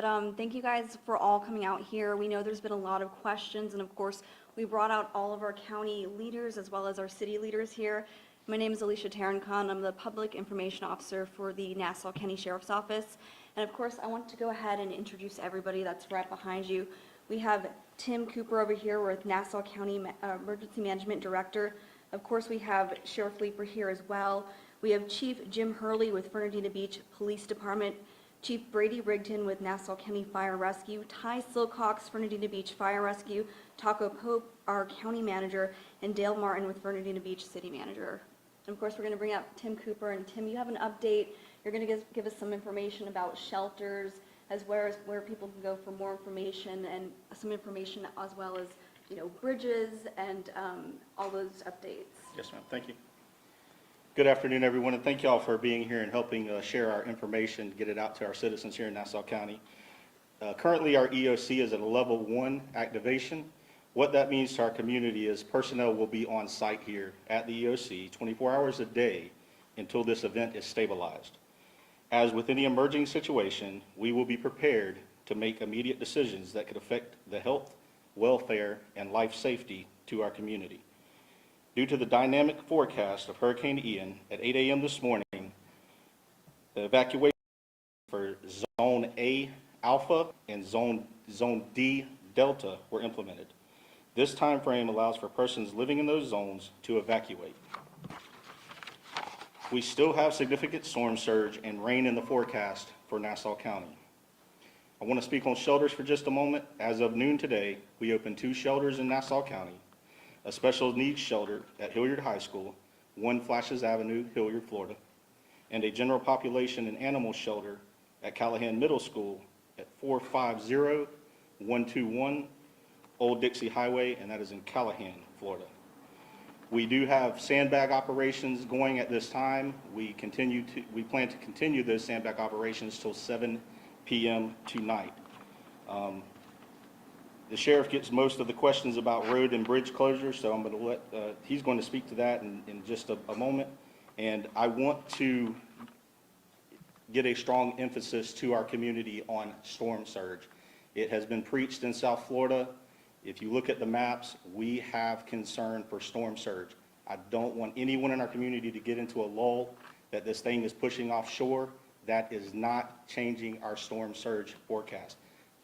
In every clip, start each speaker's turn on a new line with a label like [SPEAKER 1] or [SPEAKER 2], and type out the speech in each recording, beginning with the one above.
[SPEAKER 1] Thank you guys for all coming out here. We know there's been a lot of questions, and of course, we brought out all of our county leaders as well as our city leaders here. My name is Alicia Tarancon. I'm the Public Information Officer for the Nassau County Sheriff's Office. And of course, I want to go ahead and introduce everybody that's right behind you. We have Tim Cooper over here with Nassau County Emergency Management Director. Of course, we have Sheriff Leeper here as well. We have Chief Jim Hurley with Fernandina Beach Police Department, Chief Brady Rigdon with Nassau County Fire Rescue, Ty Silcox, Fernandina Beach Fire Rescue, Taco Pope, our County Manager, and Dale Martin with Fernandina Beach City Manager. And of course, we're going to bring up Tim Cooper. And Tim, you have an update. You're going to give us some information about shelters, as well as where people can go for more information, and some information as well as, bridges and all those updates.
[SPEAKER 2] Yes, ma'am. Thank you. Good afternoon, everyone, and thank you all for being here and helping share our information, get it out to our citizens here in Nassau County. Currently, our EOC is at a level 1 activation. What that means to our community is personnel will be on site here at the EOC 24 hours a day until this event is stabilized. As with any emerging situation, we will be prepared to make immediate decisions that could affect the health, welfare, and life safety to our community. Due to the dynamic forecast of Hurricane Ian, at 8 a.m. this morning, the evacuation for Zone A Alpha and Zone D Delta were implemented. This time frame allows for persons living in those zones to evacuate. We still have significant storm surge and rain in the forecast for Nassau County. I want to speak on shelters for just a moment. As of noon today, we opened 2 shelters in Nassau County, a special needs shelter at Hilliard High School, 1 Flashes Avenue, Hilliard, Florida, and a general population and animal shelter at Callahan Middle School at 450121 Old Dixie Highway, and that is in Callahan, Florida. We do have sandbag operations going at this time. We plan to continue those sandbag operations till 7 p.m. tonight. The sheriff gets most of the questions about road and bridge closures, so I'm going to let, he's going to speak to that in just a moment. And I want to get a strong emphasis to our community on storm surge. It has been preached in South Florida. If you look at the maps, we have concern for storm surge. I don't want anyone in our community to get into a lull that this thing is pushing offshore. That is not changing our storm surge forecast.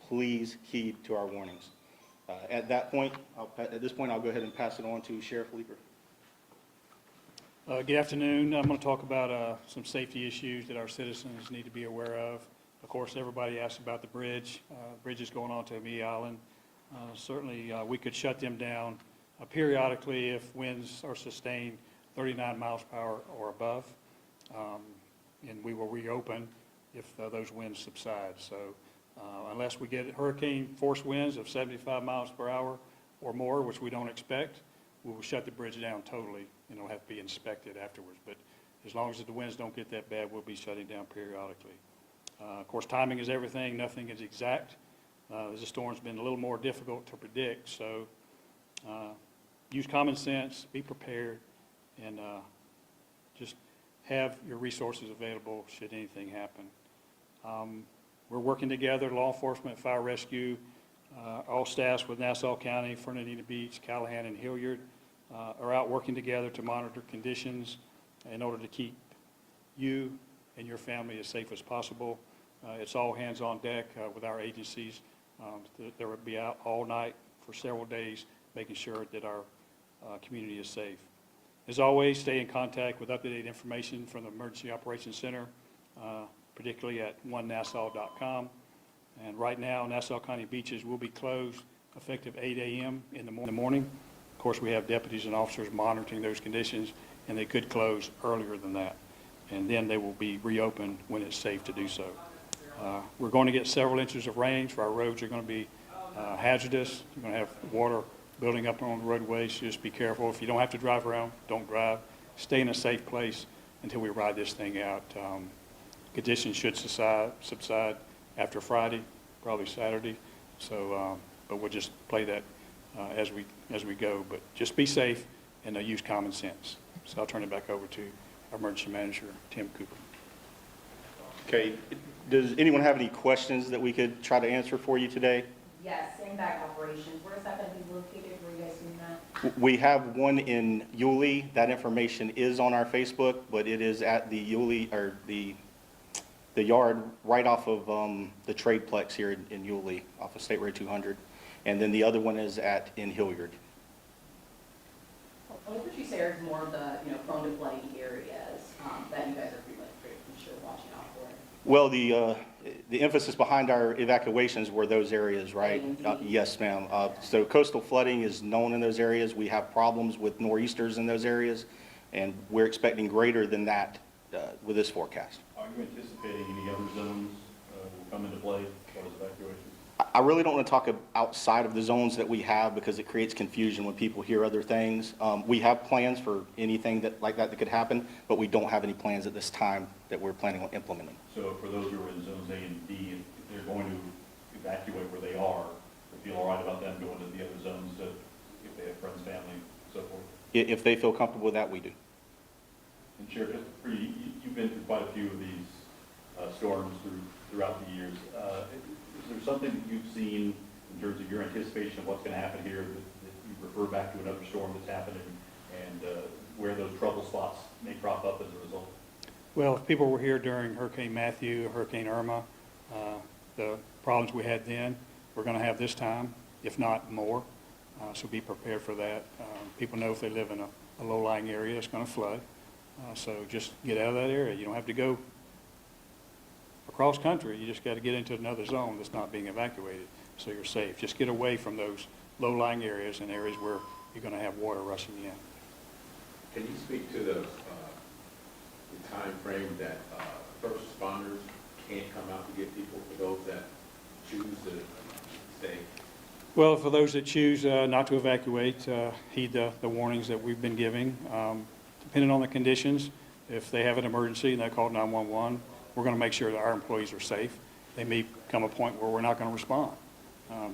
[SPEAKER 2] Please heed to our warnings. At this point, I'll go ahead and pass it on to Sheriff Leeper.
[SPEAKER 3] Good afternoon. I'm going to talk about some safety issues that our citizens need to be aware of. Of course, everybody asks about the bridge. Bridges going on to Amee Island. Certainly, we could shut them down periodically if winds are sustained 39 miles per hour or above, and we will reopen if those winds subside. So unless we get hurricane force winds of 75 miles per hour or more, which we don't expect, we will shut the bridge down totally, and it'll have to be inspected afterwards. But as long as the winds don't get that bad, we'll be shutting down periodically. Of course, timing is everything. Nothing is exact. The storm's been a little more difficult to predict, so use common sense, be prepared, and just have your resources available should anything happen. We're working together, law enforcement, fire rescue, all staffs with Nassau County, Fernandina Beach, Callahan, and Hilliard are out working together to monitor conditions in order to keep you and your family as safe as possible. It's all hands on deck with our agencies. They will be out all night for several days, making sure that our community is safe. As always, stay in contact with up-to-date information from the Emergency Operations Center, particularly at onenassau.com. And right now, Nassau County beaches will be closed effective 8 a.m. in the morning. Of course, we have deputies and officers monitoring those conditions, and they could close earlier than that. And then they will be reopened when it's safe to do so. We're going to get several inches of rain, so our roads are going to be hazardous. You're going to have water building up on the roadways, so just be careful. If you don't have to drive around, don't drive. Stay in a safe place until we ride this thing out. Conditions should subside after Friday, probably Saturday. So, but we'll just play that as we go. But just be safe and use common sense. So I'll turn it back over to our Emergency Manager, Tim Cooper.
[SPEAKER 2] Okay, does anyone have any questions that we could try to answer for you today?
[SPEAKER 4] Yes, sandbag operations, where is that going to be located? Where are you guys doing that?
[SPEAKER 2] We have one in Yulee. That information is on our Facebook, but it is at the Yulee, or the yard right off of the Tradeplex here in Yulee, off of State Road 200. And then the other one is in Hilliard.
[SPEAKER 4] What would you say are more of the, prone to flooding areas that you guys are pretty sure watching out for?
[SPEAKER 2] Well, the emphasis behind our evacuations were those areas, right? Yes, ma'am. So coastal flooding is known in those areas. We have problems with nor'easters in those areas, and we're expecting greater than that with this forecast.
[SPEAKER 5] Are you anticipating any other zones will come into play as far as evacuations?
[SPEAKER 2] I really don't want to talk outside of the zones that we have because it creates confusion when people hear other things. We have plans for anything like that could happen, but we don't have any plans at this time that we're planning on implementing.
[SPEAKER 5] So for those who are in zones A and D, if they're going to evacuate where they are, they feel all right about them going to the other zones if they have friends, family, so forth?
[SPEAKER 2] If they feel comfortable with that, we do.
[SPEAKER 5] And Sheriff, you've been through quite a few of these storms throughout the years. Is there something that you've seen in terms of your anticipation of what's going to happen here that you refer back to another storm that's happened and where those trouble spots may crop up as a result?
[SPEAKER 3] Well, if people were here during Hurricane Matthew, Hurricane Irma, the problems we had then, we're going to have this time, if not more. So be prepared for that. People know if they live in a low-lying area, it's going to flood. So just get out of that area. You don't have to go across country. You just got to get into another zone that's not being evacuated so you're safe. Just get away from those low-lying areas and areas where you're going to have water rushing in.
[SPEAKER 6] Can you speak to the time frame that first responders can't come out to get people for those that choose to stay?
[SPEAKER 3] Well, for those that choose not to evacuate, heed the warnings that we've been giving. Depending on the conditions, if they have an emergency and they call 911, we're going to make sure that our employees are safe. They may come a point where we're not going to respond.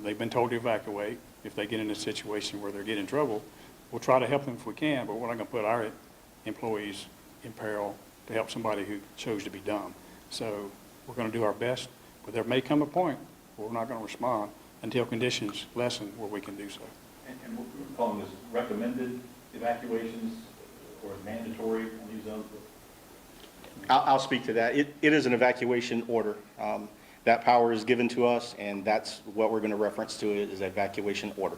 [SPEAKER 3] They've been told to evacuate. If they get in a situation where they're getting in trouble, we'll try to help them if we can, but we're not going to put our employees in peril to help somebody who chose to be dumb. So we're going to do our best, but there may come a point where we're not going to respond until conditions lessen where we can do so.
[SPEAKER 5] And we're calling this recommended evacuations or mandatory in these zones?
[SPEAKER 2] I'll speak to that. It is an evacuation order. That power is given to us, and that's what we're going to reference to it as evacuation order.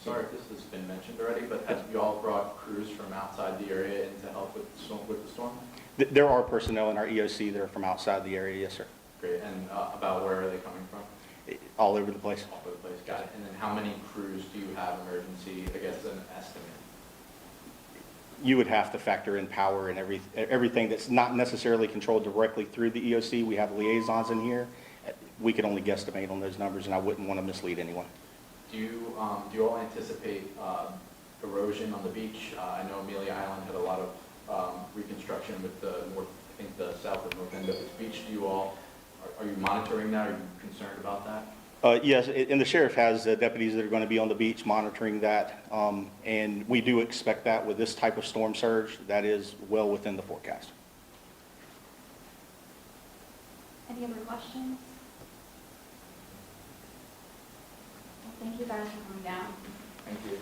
[SPEAKER 7] Sorry if this has been mentioned already, but have you all brought crews from outside the area in to help with the storm?
[SPEAKER 2] There are personnel in our EOC that are from outside the area, yes, sir.
[SPEAKER 7] Great, and about where are they coming from?
[SPEAKER 2] All over the place.
[SPEAKER 7] All over the place, got it. And then how many crews do you have emergency, I guess an estimate?
[SPEAKER 2] You would have to factor in power and everything that's not necessarily controlled directly through the EOC. We have liaisons in here. We could only guesstimate on those numbers, and I wouldn't want to mislead anyone.
[SPEAKER 7] Do you all anticipate erosion on the beach? I know Amelia Island had a lot of reconstruction with the north, I think the south and north end of its beach. Are you monitoring that? Are you concerned about that?
[SPEAKER 2] Yes, and the sheriff has deputies that are going to be on the beach monitoring that, and we do expect that with this type of storm surge. That is well within the forecast.
[SPEAKER 1] Any other questions? Well, thank you guys for coming down.
[SPEAKER 7] Thank you.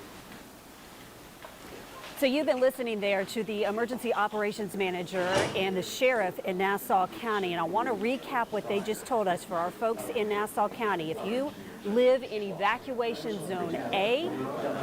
[SPEAKER 8] So you've been listening there to the emergency operations manager and the sheriff in Nassau County, and I want to recap what they just told us for our folks in Nassau County. If you live in evacuation zone A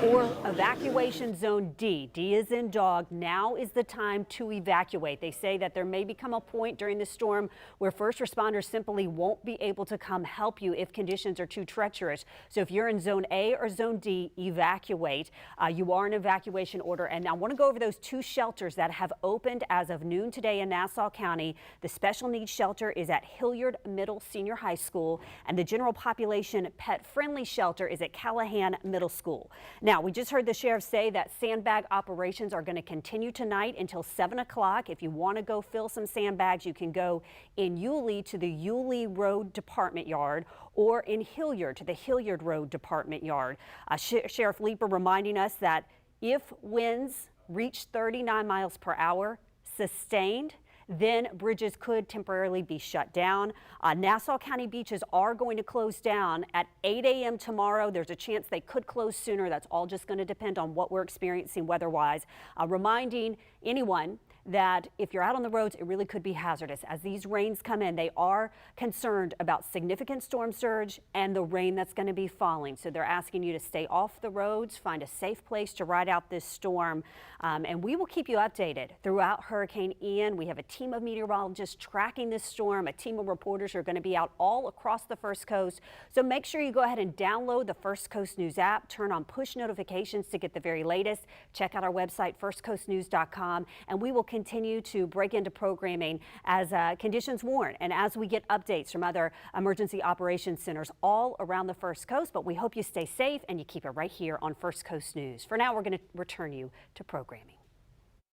[SPEAKER 8] or evacuation zone D, D is in dog, now is the time to evacuate. They say that there may become a point during the storm where first responders simply won't be able to come help you if conditions are too treacherous. So if you're in zone A or zone D, evacuate. You are in evacuation order. And I want to go over those two shelters that have opened as of noon today in Nassau County. The special needs shelter is at Hilliard Middle Senior High School, and the general population pet-friendly shelter is at Callahan Middle School. Now, we just heard the sheriff say that sandbag operations are going to continue tonight until 7 o'clock. If you want to go fill some sandbags, you can go in Yulee to the Yulee Road Department Yard or in Hilliard to the Hilliard Road Department Yard. Sheriff Leeper reminding us that if winds reach 39 miles per hour sustained, then bridges could temporarily be shut down. Nassau County beaches are going to close down at 8 a.m. tomorrow. There's a chance they could close sooner. That's all just going to depend on what we're experiencing weather-wise. Reminding anyone that if you're out on the roads, it really could be hazardous. As these rains come in, they are concerned about significant storm surge and the rain that's going to be falling. So they're asking you to stay off the roads, find a safe place to ride out this storm. And we will keep you updated throughout Hurricane Ian. We have a team of meteorologists tracking this storm. A team of reporters are going to be out all across the First Coast. So make sure you go ahead and download the First Coast News app. Turn on push notifications to get the very latest. Check out our website, firstcoastnews.com. And we will continue to break into programming as conditions warrant and as we get updates from other emergency operations centers all around the First Coast. But we hope you stay safe and you keep it right here on First Coast News. For now, we're going to return you to programming.